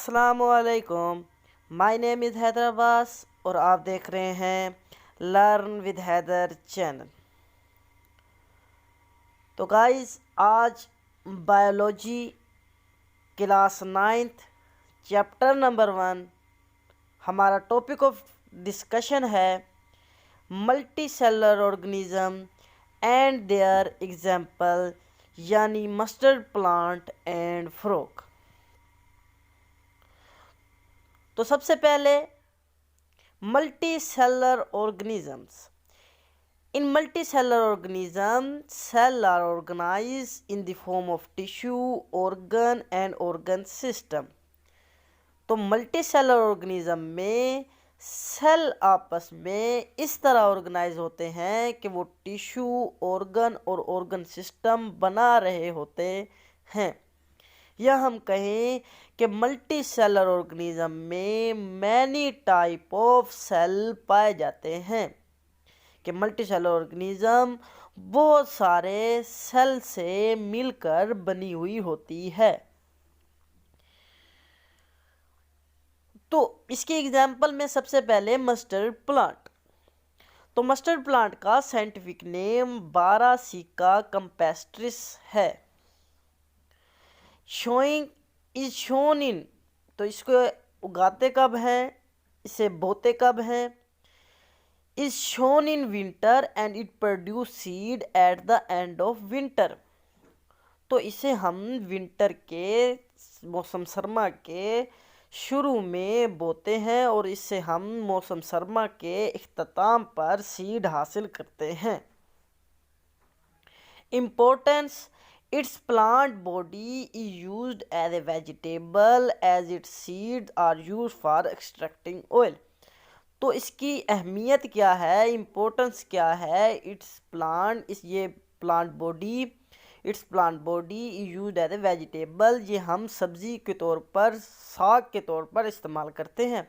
अस्सलामुअलैकुम। My name is Haider Abbas और आप देख रहे हैं लर्न विद हैदर चैनल। तो गाइस, आज biology class 9th chapter number 1 हमारा टॉपिक ऑफ डिस्कशन है multicellular organism and their example, यानी मस्टर्ड प्लांट एंड फ्रॉग। तो सबसे पहले multicellular organisms. In multicellular organisms, cells are organized in the form of tissue, organ and organ system. तो multicellular organism में cell आपस में इस तरह ऑर्गेनाइज होते हैं कि वो टिश्यू, ऑर्गन और ऑर्गन सिस्टम बना रहे होते हैं। या हम कहें कि मल्टी सेलर ऑर्गेनिज्म में मैनी टाइप ऑफ सेल पाए जाते हैं, कि मल्टी सेलर ऑर्गेनिज्म बहुत सारे सेल से मिलकर बनी हुई होती है। तो इसके एग्जाम्पल में सबसे पहले मस्टर्ड प्लांट। तो मस्टर्ड प्लांट का साइंटिफिक नेम बारासिका कैम्पेस्ट्रिस है। शोइंग इज शोन इन, तो इसको उगाते कब हैं, इसे बोते कब हैं। Is shown in winter and it produce seed at the end of winter. तो इसे हम विंटर के मौसम सरमा के शुरू में बोते हैं और इससे हम मौसम सरमा के इख्तिताम पर सीड हासिल करते हैं। Importance, its plant body is used as a vegetable as its seeds are used for extracting oil। तो इसकी अहमियत क्या है, इम्पोर्टेंस क्या है। इट्स प्लांट, इस ये plant body, it's plant body is used as a vegetable, ये हम सब्जी के तौर पर, साग के तौर पर इस्तेमाल करते हैं।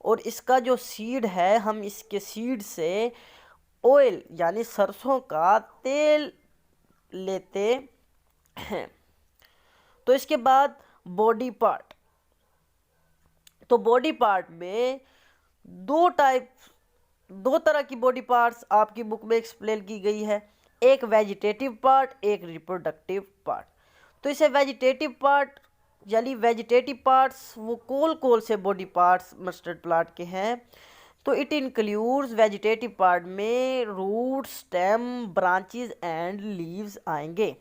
और इसका जो सीड है, हम इसके सीड से ऑयल यानी सरसों का तेल लेते हैं। तो इसके बाद बॉडी पार्ट। तो बॉडी पार्ट में दो तरह की बॉडी पार्ट्स आपकी बुक में एक्सप्लेन की गई है, एक वेजिटेटिव पार्ट, एक रिप्रोडक्टिव पार्ट। तो इसे वेजिटेटिव पार्ट यानी वेजिटेटिव पार्ट्स वो कौन से बॉडी पार्ट्स मस्टर्ड प्लांट के हैं। तो इट इंक्लूड्स, वेजिटेटिव पार्ट में root, stem, branches and leaves आएंगे।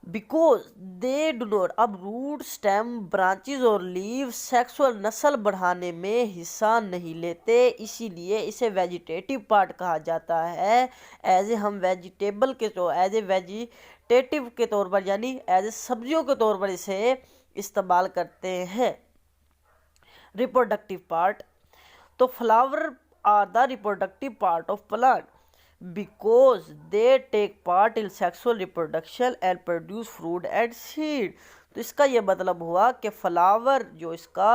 बिकॉज दे डू नॉट, अब रूट, स्टेम, ब्रांचेज और लीव सेक्सुअल नस्ल बढ़ाने में हिस्सा नहीं लेते, इसीलिए इसे वेजिटेटिव पार्ट कहा जाता है। एज ए हम वेजिटेबल के तौर, एज ए वेजिटेटिव के तौर पर यानी एज ए सब्जियों के तौर पर इसे इस्तेमाल करते हैं। रिप्रोडक्टिव पार्ट, तो flower are the reproductive part of plant because they take part in sexual reproduction and produce fruit and seed। तो इसका ये मतलब हुआ कि फ्लावर जो इसका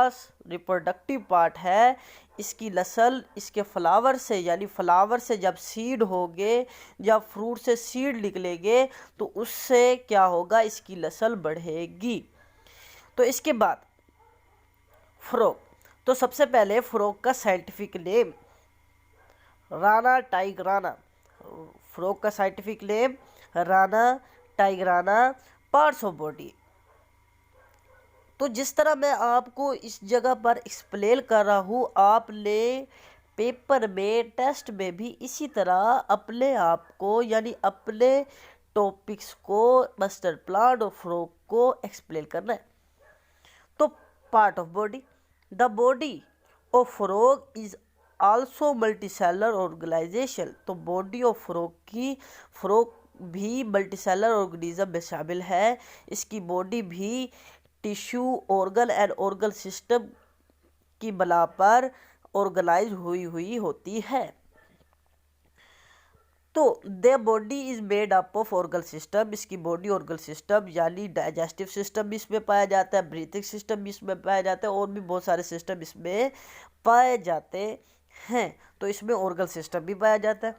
रिप्रोडक्टिव पार्ट है, इसकी नस्ल इसके फ्लावर से, यानी फ्लावर से जब सीड होगे, जब फ्रूट से सीड निकलेंगे तो उससे क्या होगा, इसकी नस्ल बढ़ेगी। तो इसके बाद फ्रॉग। तो सबसे पहले फ्रॉग का scientific name Rana tigrina. Frog का scientific name Rana tigrina. Parts of body, तो जिस तरह मैं आपको इस जगह पर एक्सप्लेन कर रहा हूँ, आपने पेपर में, टेस्ट में भी इसी तरह अपने आप को यानी अपने टॉपिक्स को, मस्टर्ड प्लांट और फ्रॉग को एक्सप्लेन करना है। तो part of body, the body of frog is also multicellular organisation. तो बॉडी ऑफ फ्रॉग भी मल्टीसेलर ऑर्गेनिज्म में शामिल है। इसकी बॉडी भी tissue, organ and organ system की बना पर ऑर्गेनाइज हुई होती है। तो the body is made up of organ system, इसकी बॉडी ऑर्गन सिस्टम यानी डाइजेस्टिव सिस्टम भी इसमें पाया जाता है, ब्रीथिंग सिस्टम भी इसमें पाया जाता है और भी बहुत सारे सिस्टम इसमें पाए जाते हैं। तो इसमें ऑर्गन सिस्टम भी पाया जाता है।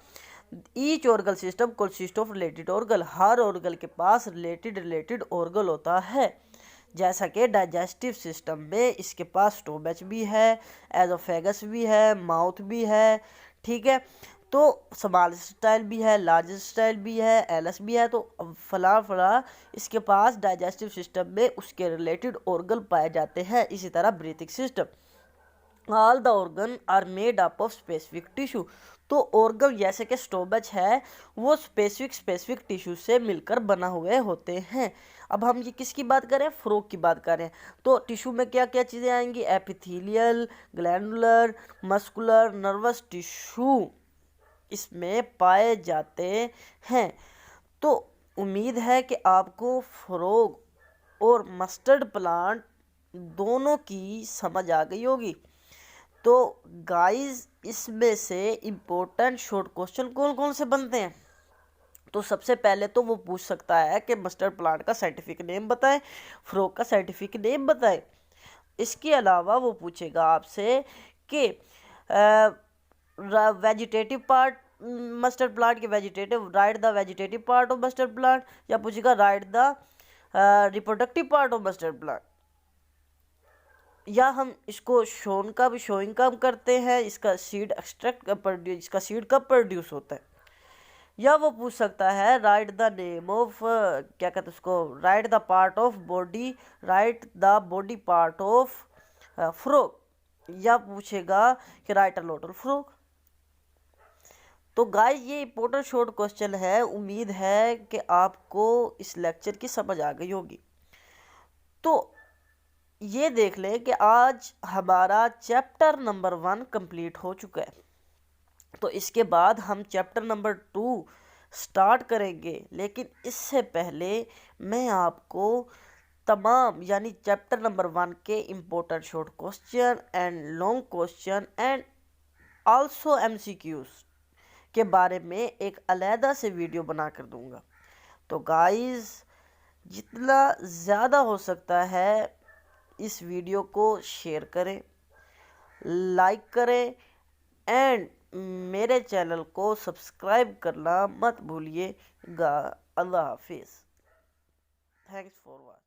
Each organ system consist of related organ, her organ के पास रिलेटेड ऑर्गन होता है। जैसा कि डाइजेस्टिव सिस्टम में इसके पास स्टोमच भी है, एजोफेगस भी है, माउथ भी है, ठीक है। तो स्मॉल स्टाइल भी है, लार्ज स्टाइल भी है, एलस भी है। तो फला इसके पास डाइजेस्टिव सिस्टम में उसके रिलेटेड ऑर्गन पाए जाते हैं। इसी तरह breathing system, all the organ are made up of specific tissue. तो ऑर्गन जैसे कि स्टोमच है वो स्पेसिफिक टिश्यू से मिलकर बना हुए होते हैं। अब हम ये किसकी बात करें, फ्रोग की बात करें, तो टिश्यू में क्या क्या चीज़ें आएंगी, epithelial, glandular, muscular, nervous tissue इसमें पाए जाते हैं। तो उम्मीद है कि आपको फ्रोग और मस्टर्ड प्लांट दोनों की समझ आ गई होगी। तो गाइस इसमें से इम्पोर्टेंट शॉर्ट क्वेश्चन कौन कौन से बनते हैं, तो सबसे पहले तो वो पूछ सकता है कि मस्टर्ड प्लांट का साइंटिफिक नेम बताएं, फ्रोग का साइंटिफिक नेम बताएं। इसके अलावा वो पूछेगा आपसे कि वेजिटेटिव पार्ट मस्टर्ड प्लांट के vegetative, right the vegetative part of mustard plant, या पूछेगा right the reproductive part of mustard plant, या हम इसको शोइंग कब करते हैं, इसका सीड एक्सट्रैक्ट प्रोड्यूस, इसका सीड कब प्रोड्यूस होता है। या वो पूछ सकता है राइट द नेम ऑफ क्या कहते हैं उसको, right the part of body, right the body part of frog, या पूछेगा कि राइट अ लोटल फ्रॉग। तो गाइस ये इंपॉर्टेंट शॉर्ट क्वेश्चन है। उम्मीद है कि आपको इस लेक्चर की समझ आ गई होगी। तो ये देख लें कि आज हमारा चैप्टर नंबर 1 कंप्लीट हो चुका है। तो इसके बाद हम चैप्टर नंबर 2 स्टार्ट करेंगे, लेकिन इससे पहले मैं आपको तमाम यानी चैप्टर नंबर 1 के important short question and long question and also MCQs के बारे में एक अलहदा से वीडियो बना कर दूंगा। तो गाइस जितना ज़्यादा हो सकता है इस वीडियो को शेयर करें, लाइक करें एंड मेरे चैनल को सब्सक्राइब करना मत भूलिएगा। अल्लाह हाफिज़। Thanks for watching.